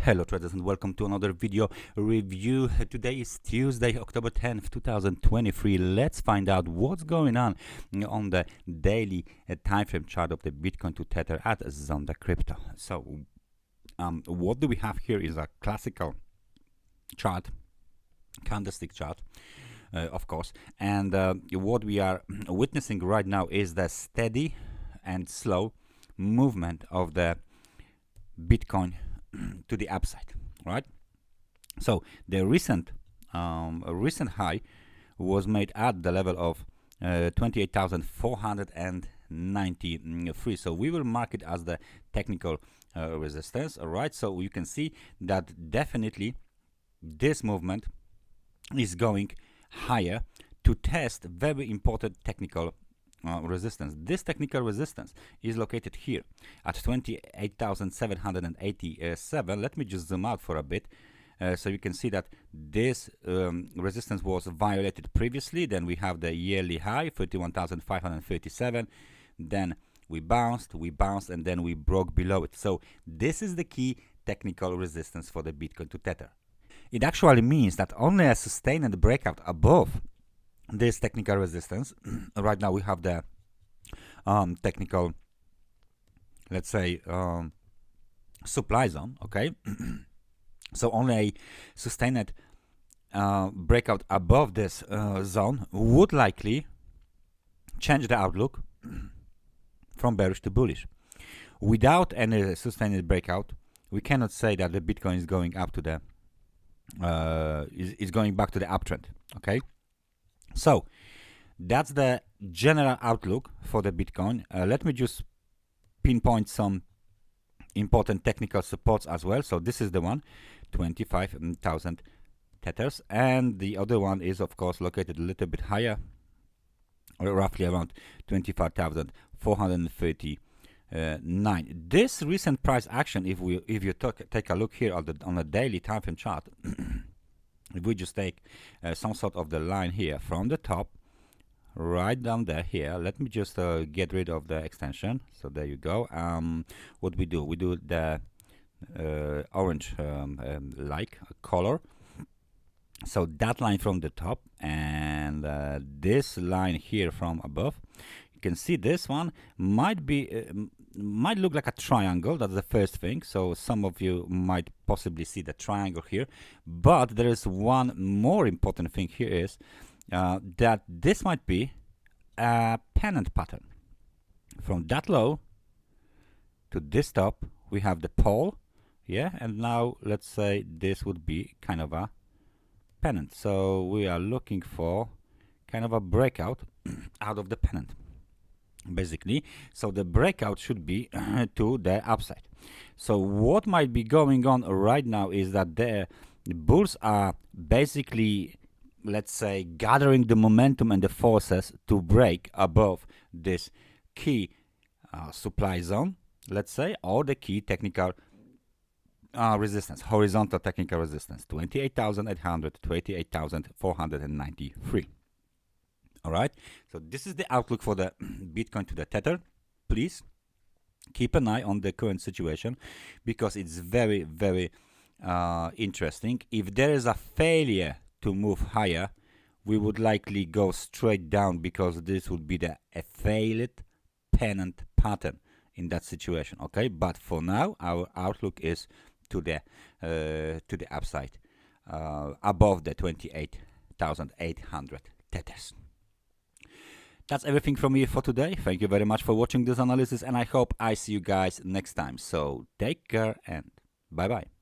Hello traders and welcome to another video review. Today is Tuesday, October 10th, 2023. Let's find out what's going on the daily time frame chart of the Bitcoin to Tether at Zondacrypto. So what do we have here is a classical chart, candlestick chart, of course, and what we are witnessing right now is the steady and slow movement of the Bitcoin to the upside, right? So the recent high was made at the level of 28,493. So we will mark it as the technical resistance. All right, so you can see that definitely this movement is going higher to test very important technical resistance. This technical resistance is located here at 28,787. Let me just zoom out for a bit so you can see that this resistance was violated previously. Then we have the yearly high 31,537. Then we bounced, and then we broke below it. So this is the key technical resistance for the Bitcoin to Tether. It actually means that only a sustained breakout above this technical resistance, right now we have the technical, let's say, supply zone, okay? So only a sustained breakout above this zone would likely change the outlook from bearish to bullish. Without any sustained breakout, we cannot say that the Bitcoin is going up to the is going back to the uptrend, okay? So that's the general outlook for the Bitcoin. Let me just pinpoint some important technical supports as well. So this is the one, 25,000 tethers, and the other one is of course located a little bit higher, or roughly around 25,439. This recent price action, if you take a look here on the daily time frame chart, if we just take some sort of the line here from the top right down there here, let me just get rid of the extension. So there you go. What we do the orange like color. So that line from the top and this line here from above, you can see this one might be might look like a triangle. That's the first thing. So some of you might possibly see the triangle here, but there is one more important thing here is that this might be a pennant pattern. From that low to this top we have the pole, yeah, and now let's say this would be kind of a pennant. So we are looking for kind of a breakout out of the pennant, basically. So the breakout should be to the upside. So what might be going on right now is that the bulls are basically, let's say, gathering the momentum and the forces to break above this key supply zone, let's say, or the key technical resistance, horizontal technical resistance, 28,800, 28,493. All right, so this is the outlook for the Bitcoin to the Tether. Please keep an eye on the current situation because it's very, very interesting. If there is a failure to move higher, we would likely go straight down because this would be a failed pennant pattern in that situation. Okay, but for now, our outlook is to the upside, above the 28,800 tethers. That's everything from me for today. Thank you very much for watching this analysis, and I hope I see you guys next time. So take care and bye bye.